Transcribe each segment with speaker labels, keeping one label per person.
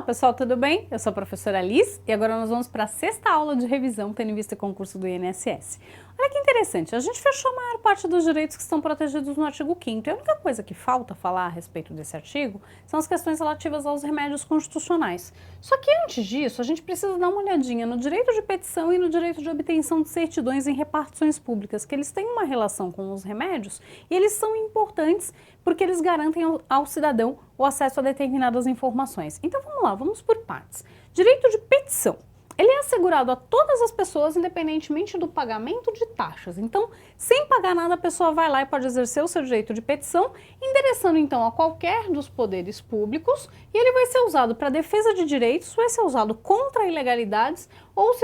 Speaker 1: pessoal, tudo bem? Eu sou a professora Liz e agora nós vamos para a sexta aula de revisão tendo em vista o concurso do INSS. Olha que interessante, a gente fechou a maior parte dos direitos que estão protegidos no artigo 5º e a única coisa que falta falar a respeito desse artigo são as questões relativas aos remédios constitucionais. Só que antes disso, a gente precisa dar uma olhadinha no direito de petição e no direito de obtenção de certidões em repartições públicas, que eles têm uma relação com os remédios e eles são importantes porque eles garantem ao cidadão o acesso a determinadas informações. Então vamos lá, vamos por partes. Direito de petição. Ele é assegurado a todas as pessoas, independentemente do pagamento de taxas. Então, sem pagar nada, a pessoa vai lá e pode exercer o seu direito de petição, endereçando então a qualquer dos poderes públicos, e ele vai ser usado para defesa de direitos, vai ser usado contra ilegalidades ou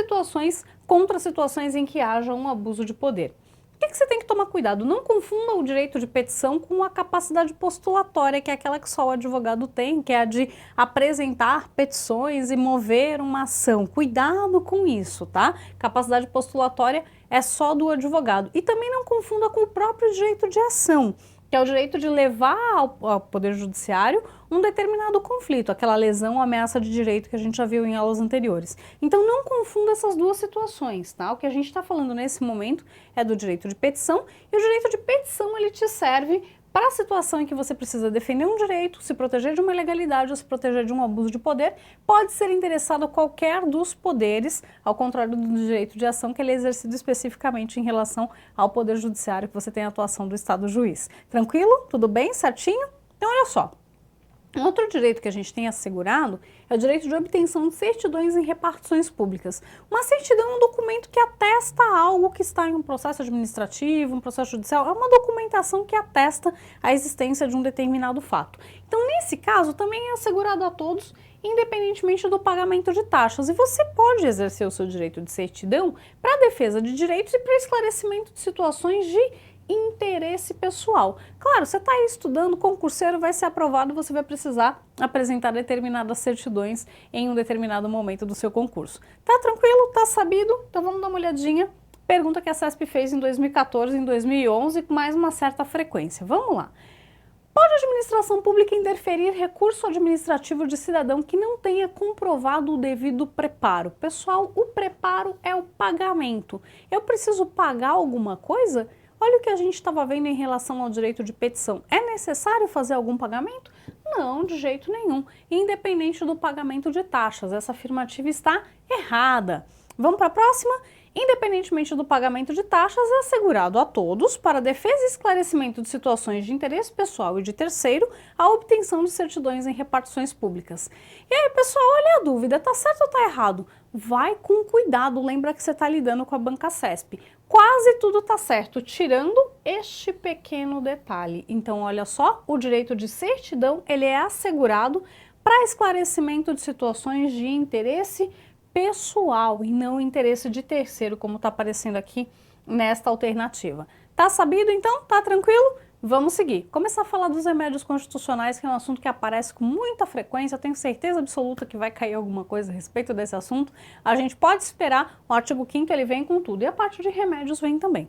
Speaker 1: contra situações em que haja um abuso de poder. O que você tem que tomar cuidado? Não confunda o direito de petição com a capacidade postulatória, que é aquela que só o advogado tem, que é a de apresentar petições e mover uma ação. Cuidado com isso, tá? Capacidade postulatória é só do advogado. E também não confunda com o próprio direito de ação, que é o direito de levar ao Poder Judiciário um determinado conflito, aquela lesão ou ameaça de direito que a gente já viu em aulas anteriores. Então não confunda essas duas situações, tá? O que a gente está falando nesse momento é do direito de petição, e o direito de petição ele te serve para a situação em que você precisa defender um direito, se proteger de uma ilegalidade ou se proteger de um abuso de poder, pode ser interessado a qualquer dos poderes, ao contrário do direito de ação, que ele é exercido especificamente em relação ao Poder Judiciário, que você tem a atuação do Estado juiz. Tranquilo? Tudo bem? Certinho? Então olha só. Um outro direito que a gente tem assegurado é o direito de obtenção de certidões em repartições públicas. Uma certidão é um documento que atesta algo que está em um processo administrativo, um processo judicial, é uma documentação que atesta a existência de um determinado fato. Então, nesse caso, também é assegurado a todos, independentemente do pagamento de taxas. E você pode exercer o seu direito de certidão para a defesa de direitos e para esclarecimento de situações de interesse pessoal. Claro, você está aí estudando, concurseiro, vai ser aprovado, você vai precisar apresentar determinadas certidões em um determinado momento do seu concurso. Tá tranquilo? Tá sabido? Então vamos dar uma olhadinha. Pergunta que a CESP fez em 2014 e em 2011 com mais uma certa frequência. Vamos lá. Pode a administração pública interferir recurso administrativo de cidadão que não tenha comprovado o devido preparo? Pessoal, o preparo é o pagamento. Eu preciso pagar alguma coisa? Olha o que a gente estava vendo em relação ao direito de petição. É necessário fazer algum pagamento? Não, de jeito nenhum. Independente do pagamento de taxas, essa afirmativa está errada. Vamos para a próxima? Independentemente do pagamento de taxas, é assegurado a todos, para defesa e esclarecimento de situações de interesse pessoal e de terceiro, a obtenção de certidões em repartições públicas. E aí, pessoal, olha a dúvida, tá certo ou tá errado? Vai com cuidado, lembra que você está lidando com a banca CESP. Quase tudo tá certo, tirando este pequeno detalhe. Então, olha só, o direito de certidão, ele é assegurado para esclarecimento de situações de interesse pessoal e não interesse de terceiro, como está aparecendo aqui nesta alternativa. Tá sabido então? Tá tranquilo? Vamos seguir. Começar a falar dos remédios constitucionais, que é um assunto que aparece com muita frequência, eu tenho certeza absoluta que vai cair alguma coisa a respeito desse assunto. A gente pode esperar, o artigo 5º ele vem com tudo, e a parte de remédios vem também.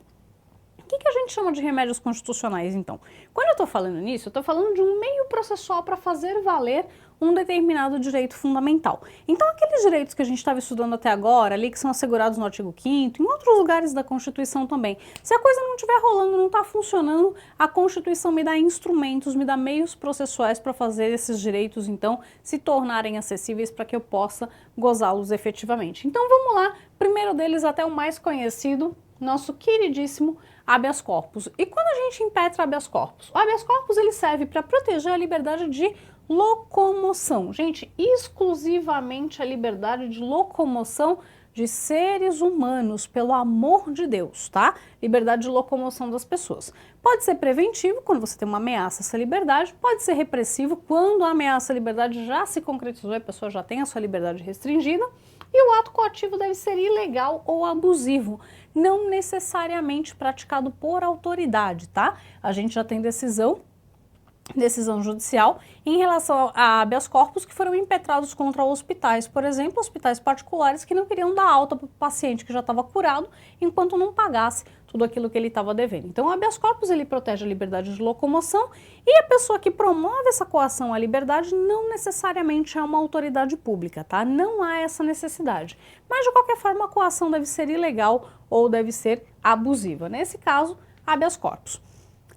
Speaker 1: O que a gente chama de remédios constitucionais, então? Quando eu estou falando nisso, eu estou falando de um meio processual para fazer valer um determinado direito fundamental. Então, aqueles direitos que a gente estava estudando até agora, ali que são assegurados no artigo 5º, em outros lugares da Constituição também, se a coisa não estiver rolando, não está funcionando, a Constituição me dá instrumentos, me dá meios processuais para fazer esses direitos, então, se tornarem acessíveis para que eu possa gozá-los efetivamente. Então, vamos lá, primeiro deles, até o mais conhecido, nosso queridíssimo habeas corpus. E quando a gente impetra habeas corpus? O habeas corpus ele serve para proteger a liberdade de locomoção. Gente, exclusivamente a liberdade de locomoção de seres humanos, pelo amor de Deus, tá? Liberdade de locomoção das pessoas. Pode ser preventivo, quando você tem uma ameaça a essa liberdade, pode ser repressivo, quando a ameaça à liberdade já se concretizou e a pessoa já tem a sua liberdade restringida, e o ato coativo deve ser ilegal ou abusivo, não necessariamente praticado por autoridade, tá? A gente já tem decisão decisão judicial em relação a habeas corpus que foram impetrados contra hospitais, por exemplo, hospitais particulares que não queriam dar alta para o paciente que já estava curado enquanto não pagasse tudo aquilo que ele estava devendo. Então, o habeas corpus ele protege a liberdade de locomoção e a pessoa que promove essa coação à liberdade não necessariamente é uma autoridade pública, tá? Não há essa necessidade. Mas, de qualquer forma, a coação deve ser ilegal ou deve ser abusiva. Nesse caso, habeas corpus.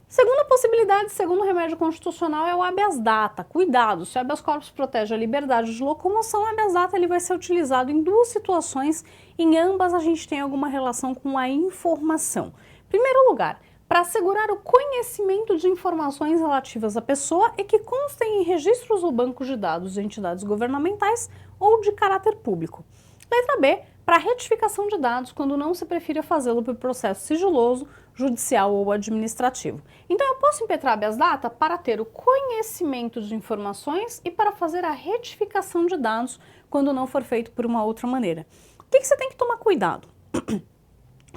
Speaker 1: Segunda possibilidade, segundo o remédio constitucional, é o habeas data. Cuidado, se o habeas corpus protege a liberdade de locomoção, o habeas data ele vai ser utilizado em duas situações, em ambas a gente tem alguma relação com a informação. Em primeiro lugar, para assegurar o conhecimento de informações relativas à pessoa e que constem em registros ou bancos de dados de entidades governamentais ou de caráter público. Letra B, para retificação de dados quando não se prefira fazê-lo por processo sigiloso, judicial ou administrativo. Então eu posso impetrar habeas data para ter o conhecimento de informações e para fazer a retificação de dados quando não for feito por uma outra maneira. O que você tem que tomar cuidado?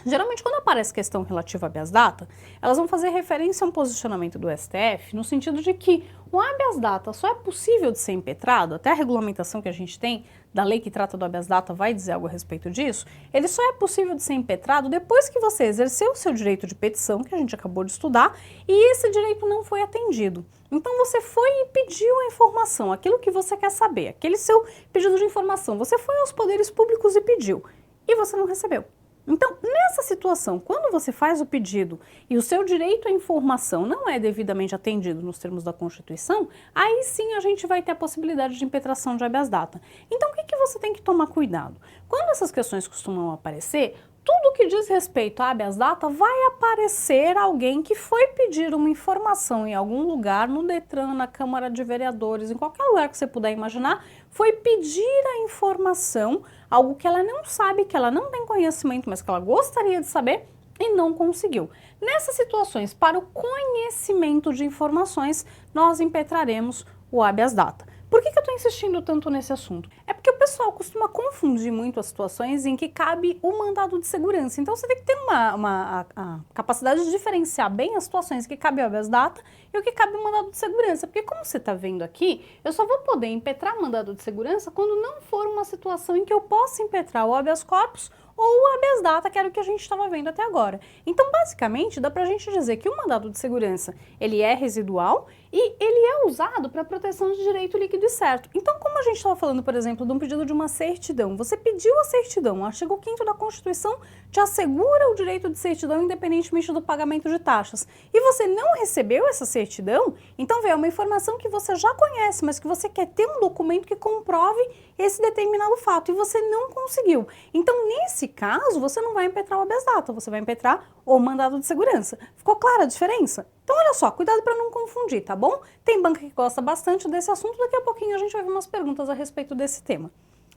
Speaker 1: Geralmente, quando aparece questão relativa a habeas data, elas vão fazer referência a um posicionamento do STF no sentido de que o habeas data só é possível de ser impetrado, até a regulamentação que a gente tem da lei que trata do habeas data vai dizer algo a respeito disso, ele só é possível de ser impetrado depois que você exerceu o seu direito de petição, que a gente acabou de estudar, e esse direito não foi atendido. Então você foi e pediu a informação, aquilo que você quer saber, aquele seu pedido de informação, você foi aos poderes públicos e pediu, e você não recebeu. Então, nessa situação, quando você faz o pedido e o seu direito à informação não é devidamente atendido nos termos da Constituição, aí sim a gente vai ter a possibilidade de impetração de habeas data. Então, o que você tem que tomar cuidado? Quando essas questões costumam aparecer, tudo que diz respeito a habeas data vai aparecer alguém que foi pedir uma informação em algum lugar, no Detran, na Câmara de Vereadores, em qualquer lugar que você puder imaginar, foi pedir a informação, algo que ela não sabe, que ela não tem conhecimento, mas que ela gostaria de saber e não conseguiu. Nessas situações, para o conhecimento de informações, nós impetraremos o habeas data. Por que eu estou insistindo tanto nesse assunto? É porque o pessoal costuma confundir muito as situações em que cabe o mandado de segurança. Então você tem que ter a capacidade de diferenciar bem as situações em que cabe o habeas data e o que cabe o mandado de segurança. Porque como você está vendo aqui, eu só vou poder impetrar o mandado de segurança quando não for uma situação em que eu possa impetrar o habeas corpus ou o habeas data, que era o que a gente estava vendo até agora. Então, basicamente, dá pra gente dizer que o mandado de segurança, ele é residual e ele é usado para proteção de direito líquido e certo. Então, como a gente estava falando, por exemplo, de um pedido de uma certidão, você pediu a certidão, o artigo 5º da Constituição te assegura o direito de certidão independentemente do pagamento de taxas, e você não recebeu essa certidão, então é uma informação que você já conhece, mas que você quer ter um documento que comprove esse determinado fato, e você não conseguiu. Então, nesse caso, você não vai impetrar o habeas data, você vai impetrar o mandado de segurança. Ficou clara a diferença? Então, olha só, cuidado para não confundir, tá bom? Tem banca que gosta bastante desse assunto, daqui a pouquinho a gente vai ver umas perguntas a respeito desse tema.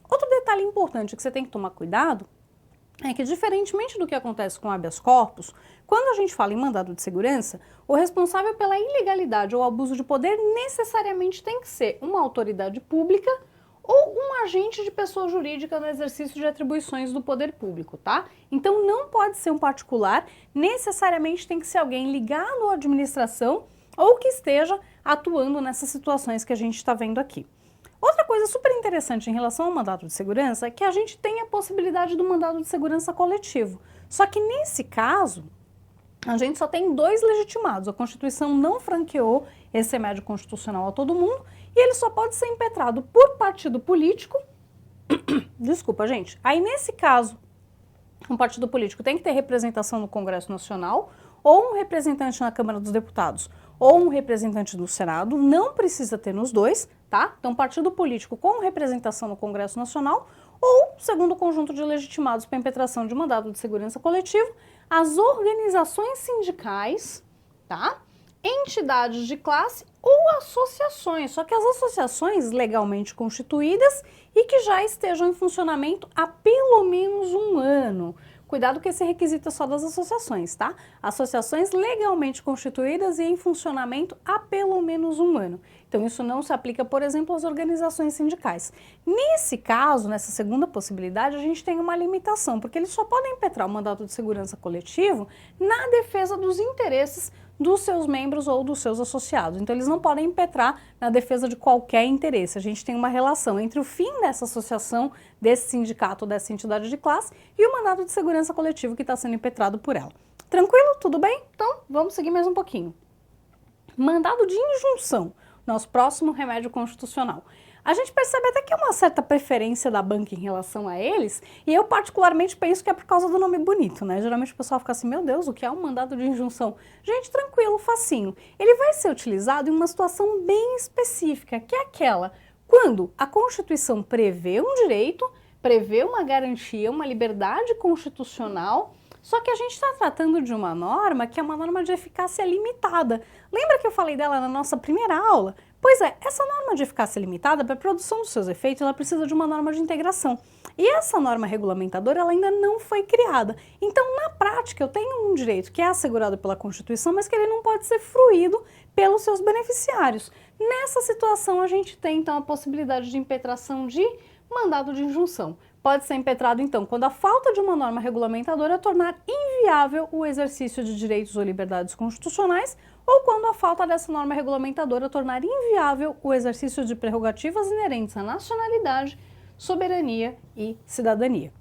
Speaker 1: Outro detalhe importante que você tem que tomar cuidado é que, diferentemente do que acontece com habeas corpus, quando a gente fala em mandado de segurança, o responsável pela ilegalidade ou abuso de poder necessariamente tem que ser uma autoridade pública ou um agente de pessoa jurídica no exercício de atribuições do poder público, tá? Então não pode ser um particular, necessariamente tem que ser alguém ligado à administração ou que esteja atuando nessas situações que a gente está vendo aqui. Outra coisa super interessante em relação ao mandado de segurança é que a gente tem a possibilidade do mandado de segurança coletivo. Só que nesse caso, a gente só tem 2 legitimados. A Constituição não franqueou esse remédio constitucional a todo mundo e ele só pode ser impetrado por partido político. Desculpa, gente. Aí, nesse caso, um partido político tem que ter representação no Congresso Nacional, ou um representante na Câmara dos Deputados, ou um representante no Senado. Não precisa ter nos dois, tá? Então, partido político com representação no Congresso Nacional, ou, segundo o conjunto de legitimados para impetração de mandado de segurança coletivo, as organizações sindicais, tá? Entidades de classe ou associações, só que as associações legalmente constituídas e que já estejam em funcionamento há pelo menos 1 ano. Cuidado que esse requisito é só das associações, tá? Associações legalmente constituídas e em funcionamento há pelo menos 1 ano. Então isso não se aplica, por exemplo, às organizações sindicais. Nesse caso, nessa segunda possibilidade, a gente tem uma limitação, porque eles só podem impetrar o mandato de segurança coletivo na defesa dos interesses dos seus membros ou dos seus associados. Então eles não podem impetrar na defesa de qualquer interesse. A gente tem uma relação entre o fim dessa associação, desse sindicato, dessa entidade de classe e o mandado de segurança coletivo que está sendo impetrado por ela. Tranquilo? Tudo bem? Então vamos seguir mais um pouquinho. Mandado de injunção, nosso próximo remédio constitucional. A gente percebe até que é uma certa preferência da banca em relação a eles, e eu particularmente penso que é por causa do nome bonito, né? Geralmente o pessoal fica assim, meu Deus, o que é um mandado de injunção? Gente, tranquilo, facinho. Ele vai ser utilizado em uma situação bem específica, que é aquela quando a Constituição prevê um direito, prevê uma garantia, uma liberdade constitucional, só que a gente está tratando de uma norma que é uma norma de eficácia limitada. Lembra que eu falei dela na nossa primeira aula? Pois é, essa norma de eficácia limitada, para a produção dos seus efeitos, ela precisa de uma norma de integração. E essa norma regulamentadora, ela ainda não foi criada. Então, na prática, eu tenho um direito que é assegurado pela Constituição, mas que ele não pode ser fruído pelos seus beneficiários. Nessa situação, a gente tem, então, a possibilidade de impetração de mandado de injunção. Pode ser impetrado, então, quando a falta de uma norma regulamentadora tornar inviável o exercício de direitos ou liberdades constitucionais ou quando a falta dessa norma regulamentadora tornar inviável o exercício de prerrogativas inerentes à nacionalidade, soberania e cidadania.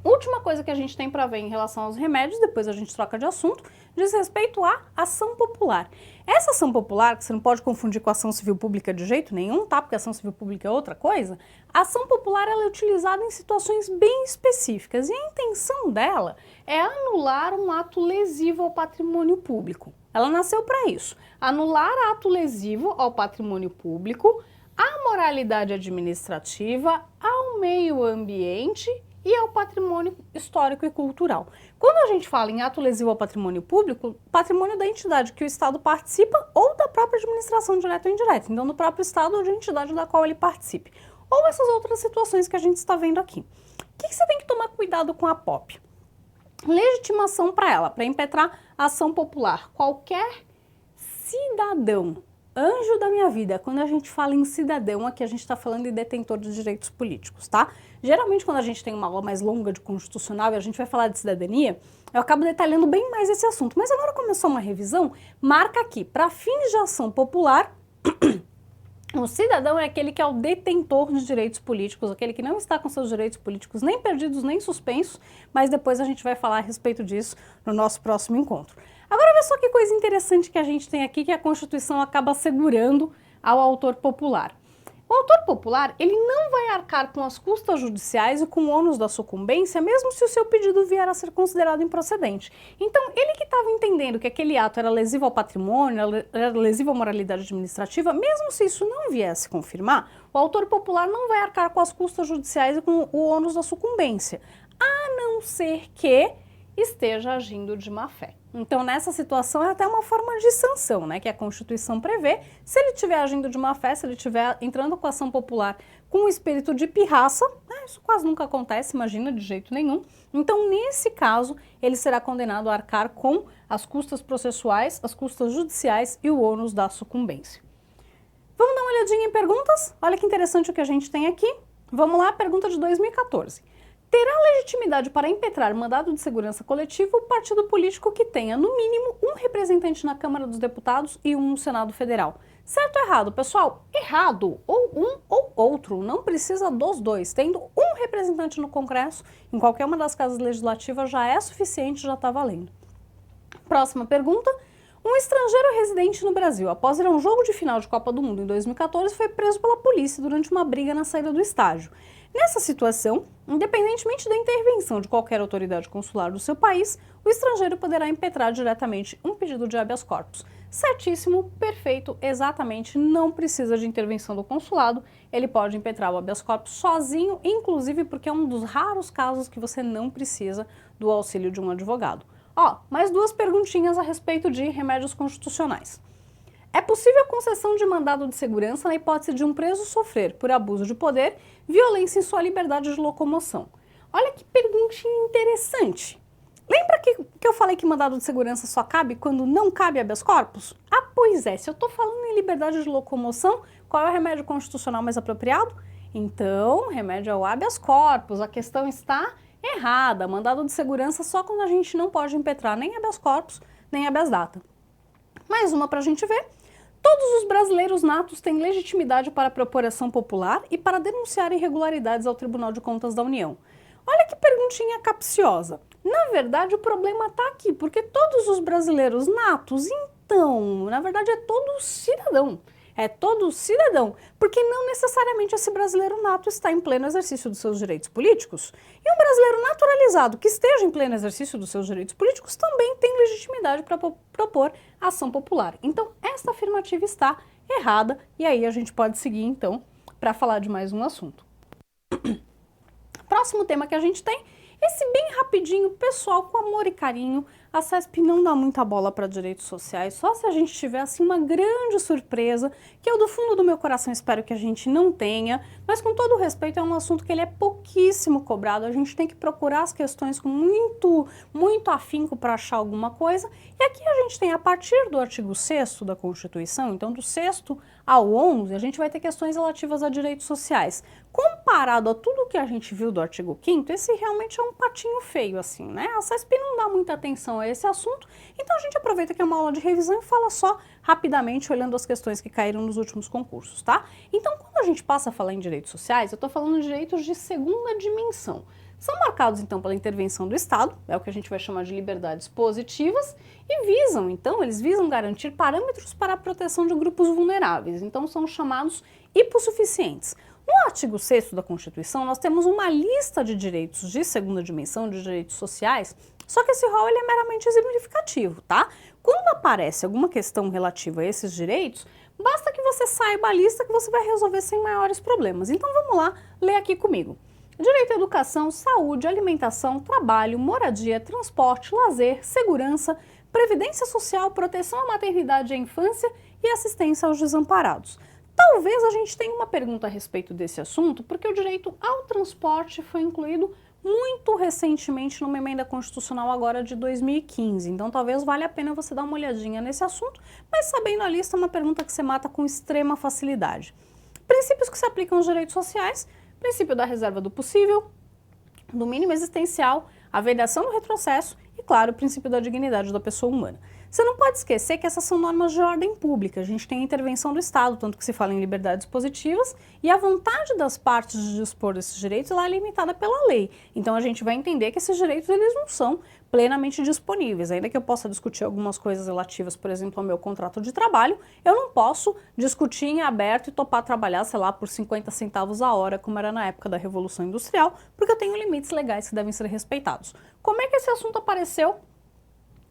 Speaker 1: Última coisa que a gente tem para ver em relação aos remédios, depois a gente troca de assunto, diz respeito à ação popular. Essa ação popular, que você não pode confundir com a ação civil pública de jeito nenhum, tá? Porque a ação civil pública é outra coisa. A ação popular ela é utilizada em situações bem específicas e a intenção dela é anular um ato lesivo ao patrimônio público. Ela nasceu para isso, anular ato lesivo ao patrimônio público, à moralidade administrativa, ao meio ambiente e ao patrimônio histórico e cultural. Quando a gente fala em ato lesivo ao patrimônio público, patrimônio da entidade que o Estado participa ou da própria administração direta ou indireta, então do próprio Estado ou de entidade da qual ele participe. Ou essas outras situações que a gente está vendo aqui. O que você tem que tomar cuidado com a POP? Legitimação para ela, para impetrar a ação popular. Qualquer cidadão, anjo da minha vida, quando a gente fala em cidadão, aqui a gente está falando de detentor de direitos políticos, tá? Geralmente quando a gente tem uma aula mais longa de constitucional e a gente vai falar de cidadania, eu acabo detalhando bem mais esse assunto. Mas agora começou uma revisão, marca aqui, para fins de ação popular, o cidadão é aquele que é o detentor de direitos políticos, aquele que não está com seus direitos políticos nem perdidos nem suspensos, mas depois a gente vai falar a respeito disso no nosso próximo encontro. Agora, olha só que coisa interessante que a gente tem aqui, que a Constituição acaba assegurando ao autor popular. O autor popular, ele não vai arcar com as custas judiciais e com o ônus da sucumbência, mesmo se o seu pedido vier a ser considerado improcedente. Então, ele que estava entendendo que aquele ato era lesivo ao patrimônio, era lesivo à moralidade administrativa, mesmo se isso não viesse confirmar, o autor popular não vai arcar com as custas judiciais e com o ônus da sucumbência, a não ser que esteja agindo de má fé. Então, nessa situação, é até uma forma de sanção, né, que a Constituição prevê. Se ele estiver agindo de má fé, se ele estiver entrando com a ação popular com o espírito de pirraça, isso quase nunca acontece, imagina, de jeito nenhum. Então, nesse caso, ele será condenado a arcar com as custas processuais, as custas judiciais e o ônus da sucumbência. Vamos dar uma olhadinha em perguntas? Olha que interessante o que a gente tem aqui. Vamos lá, pergunta de 2014. Terá legitimidade para impetrar mandado de segurança coletivo o partido político que tenha, no mínimo, um representante na Câmara dos Deputados e um no Senado Federal. Certo ou errado, pessoal? Errado. Ou um ou outro. Não precisa dos dois. Tendo um representante no Congresso, em qualquer uma das casas legislativas, já é suficiente, já está valendo. Próxima pergunta. Um estrangeiro residente no Brasil, após ir a um jogo de final de Copa do Mundo em 2014, foi preso pela polícia durante uma briga na saída do estádio. Nessa situação, independentemente da intervenção de qualquer autoridade consular do seu país, o estrangeiro poderá impetrar diretamente um pedido de habeas corpus. Certíssimo, perfeito, exatamente, não precisa de intervenção do consulado, ele pode impetrar o habeas corpus sozinho, inclusive porque é um dos raros casos que você não precisa do auxílio de um advogado. Mais duas perguntinhas a respeito de remédios constitucionais. É possível concessão de mandado de segurança na hipótese de um preso sofrer, por abuso de poder, violência em sua liberdade de locomoção? Olha que perguntinha interessante. Lembra que eu falei que mandado de segurança só cabe quando não cabe habeas corpus? Pois é, se eu estou falando em liberdade de locomoção, qual é o remédio constitucional mais apropriado? Então, remédio é o habeas corpus, a questão está errada. Mandado de segurança só quando a gente não pode impetrar nem habeas corpus, nem habeas data. Mais uma para a gente ver. Todos os brasileiros natos têm legitimidade para propor ação popular e para denunciar irregularidades ao Tribunal de Contas da União. Olha que perguntinha capciosa. Na verdade, o problema está aqui, porque todos os brasileiros natos, então, na verdade é todo cidadão. É todo cidadão, porque não necessariamente esse brasileiro nato está em pleno exercício dos seus direitos políticos. E um brasileiro naturalizado que esteja em pleno exercício dos seus direitos políticos também tem legitimidade para propor ação popular. Então, esta afirmativa está errada e aí a gente pode seguir, então, para falar de mais um assunto. Próximo tema que a gente tem, esse bem rapidinho, pessoal, com amor e carinho. A CESP não dá muita bola para direitos sociais, só se a gente tiver assim uma grande surpresa, que eu do fundo do meu coração espero que a gente não tenha, mas com todo respeito é um assunto que ele é pouquíssimo cobrado, a gente tem que procurar as questões com muito afinco para achar alguma coisa, e aqui a gente tem a partir do artigo 6º da Constituição, então do 6º ao 11, a gente vai ter questões relativas a direitos sociais. Comparado a tudo que a gente viu do artigo 5º, esse realmente é um patinho feio assim, né? A CESP não dá muita atenção a esse assunto, então a gente aproveita que é uma aula de revisão e fala só rapidamente, olhando as questões que caíram nos últimos concursos, tá? Então, quando a gente passa a falar em direitos sociais, eu tô falando de direitos de segunda dimensão. São marcados, então, pela intervenção do Estado, é o que a gente vai chamar de liberdades positivas, e visam, então, eles visam garantir parâmetros para a proteção de grupos vulneráveis, então são chamados hipossuficientes. No artigo 6º da Constituição, nós temos uma lista de direitos de segunda dimensão, de direitos sociais, só que esse rol ele é meramente exemplificativo, tá? Quando aparece alguma questão relativa a esses direitos, basta que você saiba a lista que você vai resolver sem maiores problemas. Então vamos lá, ler aqui comigo. Direito à educação, saúde, alimentação, trabalho, moradia, transporte, lazer, segurança, previdência social, proteção à maternidade e à infância e assistência aos desamparados. Talvez a gente tenha uma pergunta a respeito desse assunto, porque o direito ao transporte foi incluído muito recentemente numa emenda constitucional agora de 2015, então talvez valha a pena você dar uma olhadinha nesse assunto, mas sabendo a lista é uma pergunta que você mata com extrema facilidade. Princípios que se aplicam aos direitos sociais, princípio da reserva do possível, do mínimo existencial, a vedação do retrocesso e, claro, o princípio da dignidade da pessoa humana. Você não pode esquecer que essas são normas de ordem pública, a gente tem a intervenção do Estado, tanto que se fala em liberdades positivas, e a vontade das partes de dispor desses direitos ela é limitada pela lei. Então a gente vai entender que esses direitos eles não são plenamente disponíveis. Ainda que eu possa discutir algumas coisas relativas, por exemplo, ao meu contrato de trabalho, eu não posso discutir em aberto e topar trabalhar, sei lá, por 50 centavos a hora, como era na época da Revolução Industrial, porque eu tenho limites legais que devem ser respeitados. Como é que esse assunto apareceu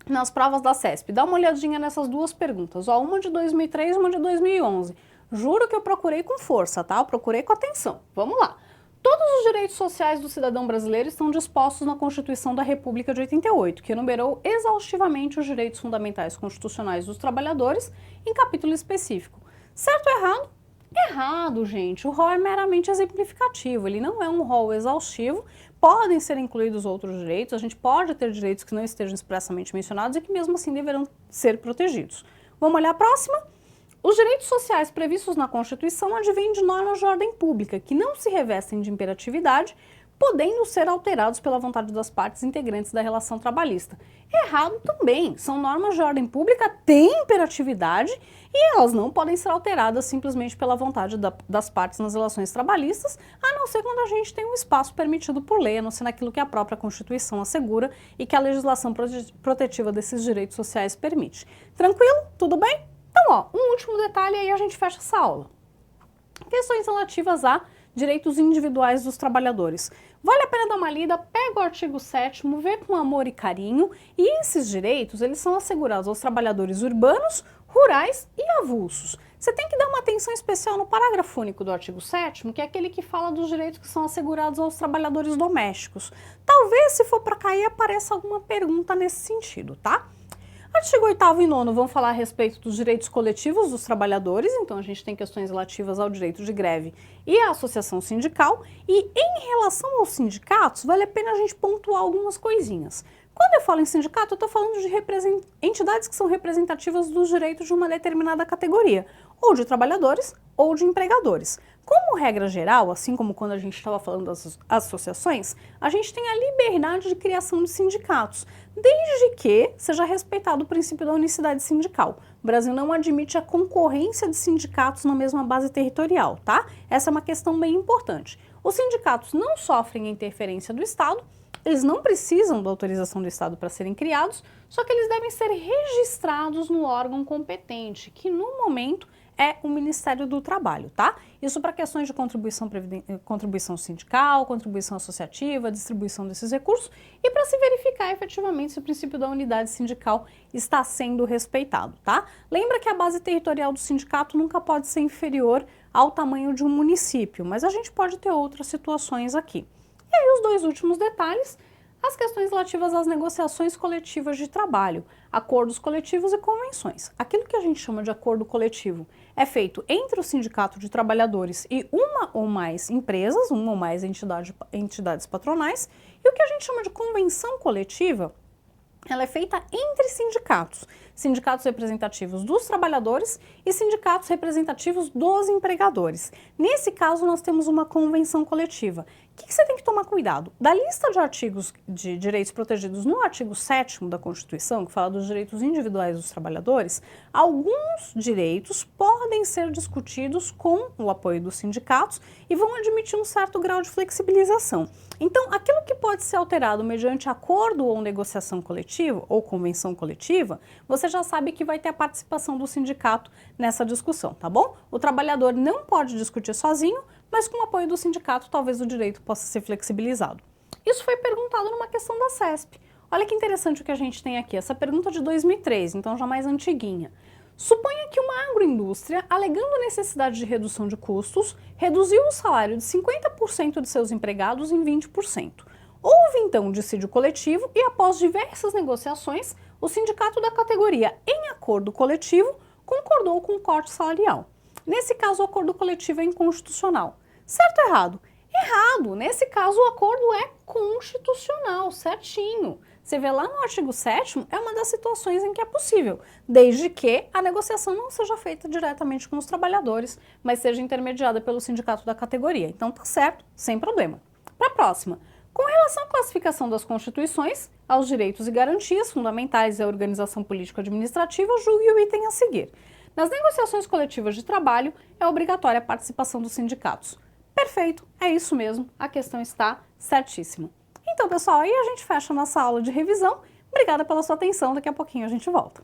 Speaker 1: nas provas da CESP? Dá uma olhadinha nessas duas perguntas, ó, uma de 2003 e uma de 2011. Juro que eu procurei com força, tá? Eu procurei com atenção. Vamos lá. Todos os direitos sociais do cidadão brasileiro estão dispostos na Constituição da República de 88, que enumerou exaustivamente os direitos fundamentais constitucionais dos trabalhadores em capítulo específico. Certo ou errado? Errado, gente. O rol é meramente exemplificativo, ele não é um rol exaustivo. Podem ser incluídos outros direitos, a gente pode ter direitos que não estejam expressamente mencionados e que mesmo assim deverão ser protegidos. Vamos olhar a próxima? Os direitos sociais previstos na Constituição advêm de normas de ordem pública, que não se revestem de imperatividade, podendo ser alterados pela vontade das partes integrantes da relação trabalhista. Errado também, são normas de ordem pública, têm imperatividade e elas não podem ser alteradas simplesmente pela vontade das partes nas relações trabalhistas, a não ser quando a gente tem um espaço permitido por lei, a não ser naquilo que a própria Constituição assegura e que a legislação protetiva desses direitos sociais permite. Tranquilo? Tudo bem? Então, ó, um último detalhe aí a gente fecha essa aula. Questões relativas a direitos individuais dos trabalhadores. Vale a pena dar uma lida, pega o artigo 7º, vê com amor e carinho, e esses direitos, eles são assegurados aos trabalhadores urbanos, rurais e avulsos. Você tem que dar uma atenção especial no parágrafo único do artigo 7º, que é aquele que fala dos direitos que são assegurados aos trabalhadores domésticos. Talvez, se for para cair, apareça alguma pergunta nesse sentido, tá? Artigo 8º e 9º vão falar a respeito dos direitos coletivos dos trabalhadores, então a gente tem questões relativas ao direito de greve e à associação sindical, e em relação aos sindicatos, vale a pena a gente pontuar algumas coisinhas. Quando eu falo em sindicato, eu estou falando de entidades que são representativas dos direitos de uma determinada categoria, ou de trabalhadores ou de empregadores. Como regra geral, assim como quando a gente estava falando das associações, a gente tem a liberdade de criação de sindicatos, desde que seja respeitado o princípio da unicidade sindical. O Brasil não admite a concorrência de sindicatos na mesma base territorial, tá? Essa é uma questão bem importante. Os sindicatos não sofrem a interferência do Estado, eles não precisam da autorização do Estado para serem criados, só que eles devem ser registrados no órgão competente, que no momento é o Ministério do Trabalho, tá? Isso para questões de contribuição sindical, contribuição associativa, distribuição desses recursos e para se verificar efetivamente se o princípio da unidade sindical está sendo respeitado, tá? Lembra que a base territorial do sindicato nunca pode ser inferior ao tamanho de um município, mas a gente pode ter outras situações aqui. E aí os dois últimos detalhes, as questões relativas às negociações coletivas de trabalho, acordos coletivos e convenções. Aquilo que a gente chama de acordo coletivo é feito entre o sindicato de trabalhadores e uma ou mais empresas, uma ou mais entidades patronais, e o que a gente chama de convenção coletiva, ela é feita entre sindicatos, sindicatos representativos dos trabalhadores e sindicatos representativos dos empregadores. Nesse caso, nós temos uma convenção coletiva. O que você tem que tomar cuidado? Da lista de artigos de direitos protegidos no artigo 7º da Constituição, que fala dos direitos individuais dos trabalhadores, alguns direitos podem ser discutidos com o apoio dos sindicatos e vão admitir um certo grau de flexibilização. Então, aquilo que pode ser alterado mediante acordo ou negociação coletiva ou convenção coletiva, você já sabe que vai ter a participação do sindicato nessa discussão, tá bom? O trabalhador não pode discutir sozinho, mas com o apoio do sindicato talvez o direito possa ser flexibilizado. Isso foi perguntado numa questão da CESP. Olha que interessante o que a gente tem aqui, essa pergunta de 2003, então já mais antiguinha. Suponha que uma agroindústria, alegando necessidade de redução de custos, reduziu o salário de 50% de seus empregados em 20%. Houve então um dissídio coletivo e após diversas negociações, o sindicato da categoria, em acordo coletivo, concordou com o corte salarial. Nesse caso, o acordo coletivo é inconstitucional. Certo ou errado? Errado! Nesse caso, o acordo é constitucional, certinho. Você vê lá no artigo 7º, é uma das situações em que é possível, desde que a negociação não seja feita diretamente com os trabalhadores, mas seja intermediada pelo sindicato da categoria. Então tá certo, sem problema. Para a próxima. Com relação à classificação das constituições, aos direitos e garantias fundamentais e à organização político-administrativa, julgue o item a seguir. Nas negociações coletivas de trabalho, é obrigatória a participação dos sindicatos. Perfeito, é isso mesmo, a questão está certíssima. Então, pessoal, aí a gente fecha a nossa aula de revisão. Obrigada pela sua atenção, daqui a pouquinho a gente volta.